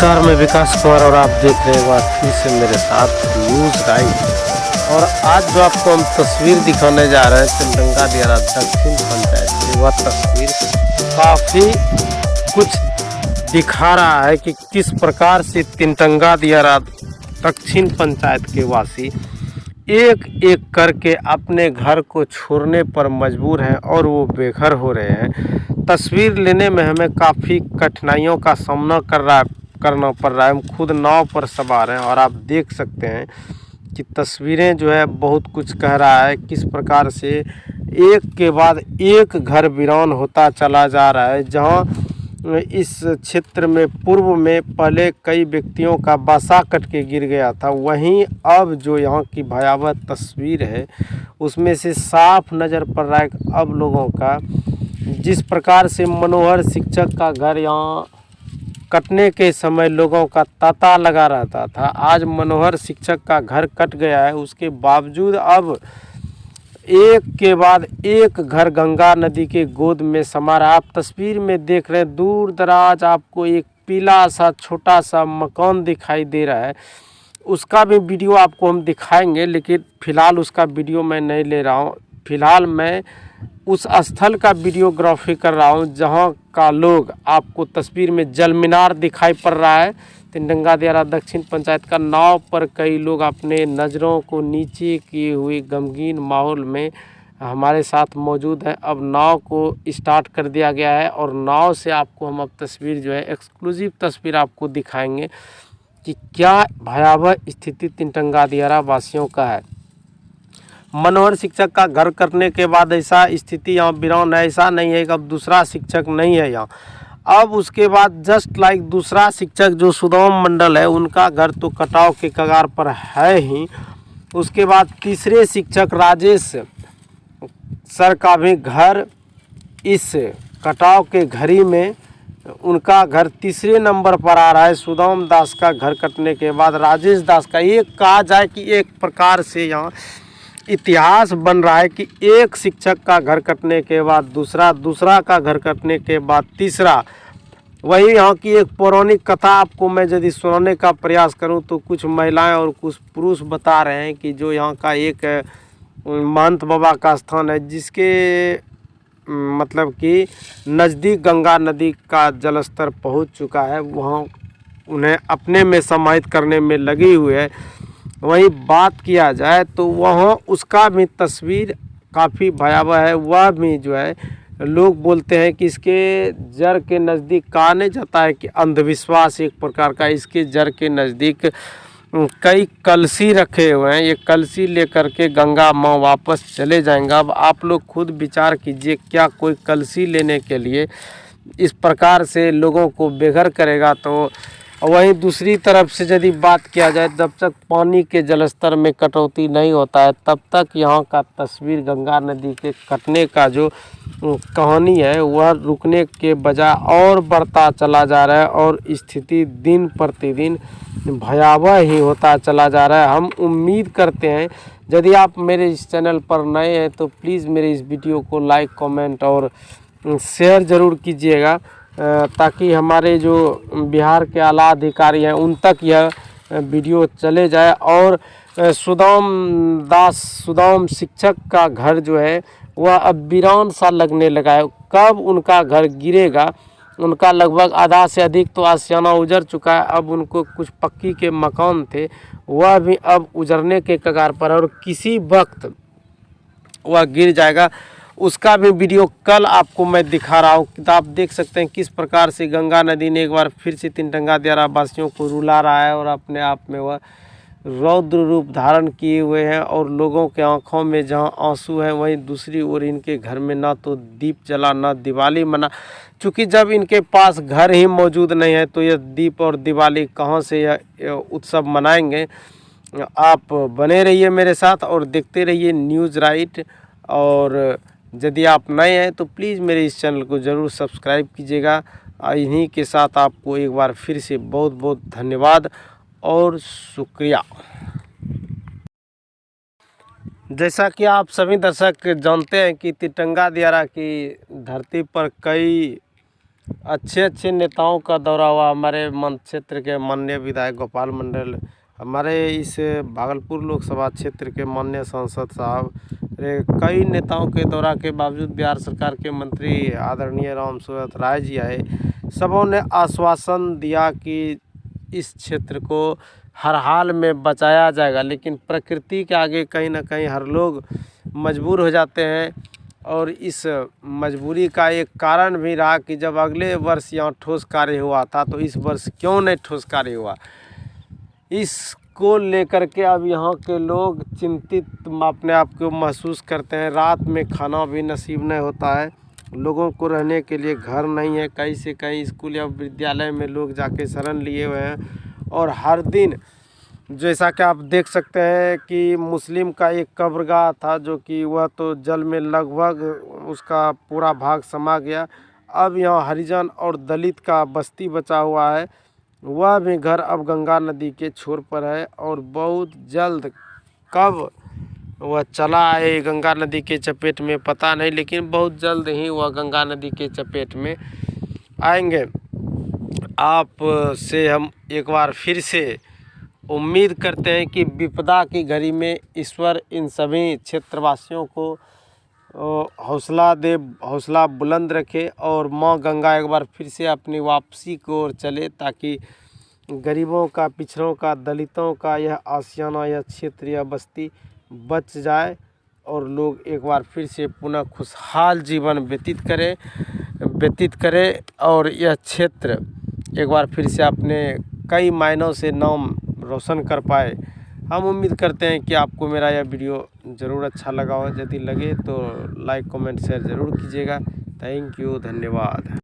नमस्कार, मैं विकास कुमार और आप देख रहे हैं एक बार फिर से मेरे साथ न्यूज़ राइट। और आज जो आपको हम तस्वीर दिखाने जा रहे हैं तिलडंगा दियारा दक्षिण पंचायत की, वह तस्वीर काफ़ी कुछ दिखा रहा है कि किस प्रकार से तिलडंगा दियारा दक्षिण पंचायत के वासी एक एक करके अपने घर को छोड़ने पर मजबूर हैं और वो बेघर हो रहे हैं। तस्वीर लेने में हमें काफ़ी कठिनाइयों का सामना करना पड़ रहा है। हम खुद नाव पर सवार हैं और आप देख सकते हैं कि तस्वीरें जो है बहुत कुछ कह रहा है, किस प्रकार से एक के बाद एक घर वीरान होता चला जा रहा है। जहां इस क्षेत्र में पूर्व में पहले कई व्यक्तियों का बसा कट के गिर गया था, वहीं अब जो यहाँ की भयावह तस्वीर है उसमें से साफ नज़र पड़ रहा है कि अब लोगों का जिस प्रकार से मनोहर शिक्षक का घर यहाँ कटने के समय लोगों का तांता लगा रहता था, आज मनोहर शिक्षक का घर कट गया है। उसके बावजूद अब एक के बाद एक घर गंगा नदी के गोद में समा रहा। आप तस्वीर में देख रहे हैं दूर दराज आपको एक पीला सा छोटा सा मकान दिखाई दे रहा है। उसका भी वीडियो आपको हम दिखाएंगे, लेकिन फ़िलहाल उसका वीडियो मैं नहीं ले रहा हूँ। फ़िलहाल मैं उस स्थल का वीडियोग्राफी कर रहा हूँ जहाँ का लोग आपको तस्वीर में जल मीनार दिखाई पड़ रहा है। तिलडंगा दियारा दक्षिण पंचायत का नाव पर कई लोग अपने नज़रों को नीचे किए हुए गमगीन माहौल में हमारे साथ मौजूद हैं। अब नाव को स्टार्ट कर दिया गया है और नाव से आपको हम अब तस्वीर जो है एक्सक्लूसिव तस्वीर आपको दिखाएंगे कि क्या भयावह स्थिति तिलडंगा दियारा वासियों का है। मनोहर शिक्षक का घर करने के बाद ऐसा स्थिति यहाँ वीरान है, ऐसा नहीं है कि अब दूसरा शिक्षक नहीं है यहाँ। अब उसके बाद जस्ट लाइक दूसरा शिक्षक जो सुदाम मंडल है उनका घर तो कटाव के कगार पर है ही। उसके बाद तीसरे शिक्षक राजेश सर का भी घर इस कटाव के घड़ी में उनका घर तीसरे नंबर पर आ रहा है। सुदाम दास का घर कटने के बाद राजेश दास का, एक कहा जाए कि एक प्रकार से यहाँ इतिहास बन रहा है कि एक शिक्षक का घर कटने के बाद दूसरा, दूसरा का घर कटने के बाद तीसरा। वही यहाँ की एक पौराणिक कथा आपको मैं यदि सुनाने का प्रयास करूं तो कुछ महिलाएं और कुछ पुरुष बता रहे हैं कि जो यहाँ का एक महंत बाबा का स्थान है जिसके मतलब कि नज़दीक गंगा नदी का जलस्तर पहुँच चुका है, वहाँ उन्हें अपने में समाहित करने में लगी हुई है। वहीं बात किया जाए तो वहाँ उसका भी तस्वीर काफ़ी भयावह है। वह भी जो है लोग बोलते हैं कि इसके जड़ के नज़दीक कहा नहीं जाता है कि अंधविश्वास एक प्रकार का, इसके जड़ के नज़दीक कई कलसी रखे हुए हैं। ये कलसी लेकर के गंगा माँ वापस चले जाएंगे। अब आप लोग खुद विचार कीजिए, क्या कोई कलसी लेने के लिए इस प्रकार से लोगों को बेघर करेगा? तो वहीं दूसरी तरफ से यदि बात किया जाए, जब तक पानी के जलस्तर में कटौती नहीं होता है तब तक यहाँ का तस्वीर गंगा नदी के कटने का जो कहानी है वह रुकने के बजाय और बढ़ता चला जा रहा है और स्थिति दिन प्रतिदिन भयावह ही होता चला जा रहा है। हम उम्मीद करते हैं यदि आप मेरे इस चैनल पर नए हैं तो प्लीज़ मेरे इस वीडियो को लाइक, कमेंट और शेयर ज़रूर कीजिएगा ताकि हमारे जो बिहार के आला अधिकारी हैं उन तक यह वीडियो चले जाए। और सुदाम शिक्षक का घर जो है वह अब वीरान सा लगने लगा है। कब उनका घर गिरेगा? उनका लगभग आधा से अधिक तो आशियाना उजड़ चुका है। अब उनको कुछ पक्की के मकान थे वह भी अब उजड़ने के कगार पर और किसी वक्त वह गिर जाएगा। उसका भी वीडियो कल आपको मैं दिखा रहा हूँ। तो आप देख सकते हैं किस प्रकार से गंगा नदी ने एक बार फिर से तिलडंगा दियारा वासियों को रुला रहा है और अपने आप में वह रौद्र रूप धारण किए हुए हैं और लोगों के आंखों में जहां आंसू हैं वहीं दूसरी ओर इनके घर में ना तो दीप जला ना दिवाली मना। चूँकि जब इनके पास घर ही मौजूद नहीं है तो यह दीप और दिवाली कहाँ से यह उत्सव मनाएंगे? आप बने रहिए मेरे साथ और देखते रहिए न्यूज़ राइट। और यदि आप नए हैं तो प्लीज़ मेरे इस चैनल को ज़रूर सब्सक्राइब कीजिएगा। इन्हीं के साथ आपको एक बार फिर से बहुत बहुत धन्यवाद और शुक्रिया। जैसा कि आप सभी दर्शक जानते हैं कि तिलडंगा दियारा की धरती पर कई अच्छे अच्छे नेताओं का दौरा हुआ। हमारे मन क्षेत्र के माननीय विधायक गोपाल मंडल, हमारे इस भागलपुर लोकसभा क्षेत्र के माननीय सांसद साहब, कई नेताओं के दौरा के बावजूद बिहार सरकार के मंत्री आदरणीय राम सूरत राय जी आए। सबों ने आश्वासन दिया कि इस क्षेत्र को हर हाल में बचाया जाएगा, लेकिन प्रकृति के आगे कहीं ना कहीं हर लोग मजबूर हो जाते हैं। और इस मजबूरी का एक कारण भी रहा कि जब अगले वर्ष यहाँ ठोस कार्य हुआ था तो इस वर्ष क्यों नहीं ठोस कार्य हुआ, इसको लेकर के अब यहाँ के लोग चिंतित अपने आप को महसूस करते हैं। रात में खाना भी नसीब नहीं होता है, लोगों को रहने के लिए घर नहीं है, कहीं से कहीं स्कूल या विद्यालय में लोग जाके शरण लिए हुए हैं। और हर दिन जैसा कि आप देख सकते हैं कि मुस्लिम का एक कब्रगाह था जो कि वह तो जल में लगभग उसका पूरा भाग समा गया। अब यहाँ हरिजन और दलित का बस्ती बचा हुआ है, वह भी घर अब गंगा नदी के छोर पर है। और बहुत जल्द कब वह चला आए गंगा नदी के चपेट में पता नहीं, लेकिन बहुत जल्द ही वह गंगा नदी के चपेट में आएंगे। आप से हम एक बार फिर से उम्मीद करते हैं कि विपदा की घड़ी में ईश्वर इन सभी क्षेत्रवासियों को हौसला बुलंद रखे और माँ गंगा एक बार फिर से अपनी वापसी को ओर चले, ताकि गरीबों का, पिछड़ों का, दलितों का यह आशियाना, यह क्षेत्र, यह बस्ती बच जाए और लोग एक बार फिर से पुनः खुशहाल जीवन व्यतीत करें और यह क्षेत्र एक बार फिर से अपने कई मायनों से नाम रोशन कर पाए। हम उम्मीद करते हैं कि आपको मेरा यह वीडियो ज़रूर अच्छा लगा हो। यदि लगे तो लाइक, कमेंट, शेयर ज़रूर कीजिएगा। थैंक यू, धन्यवाद।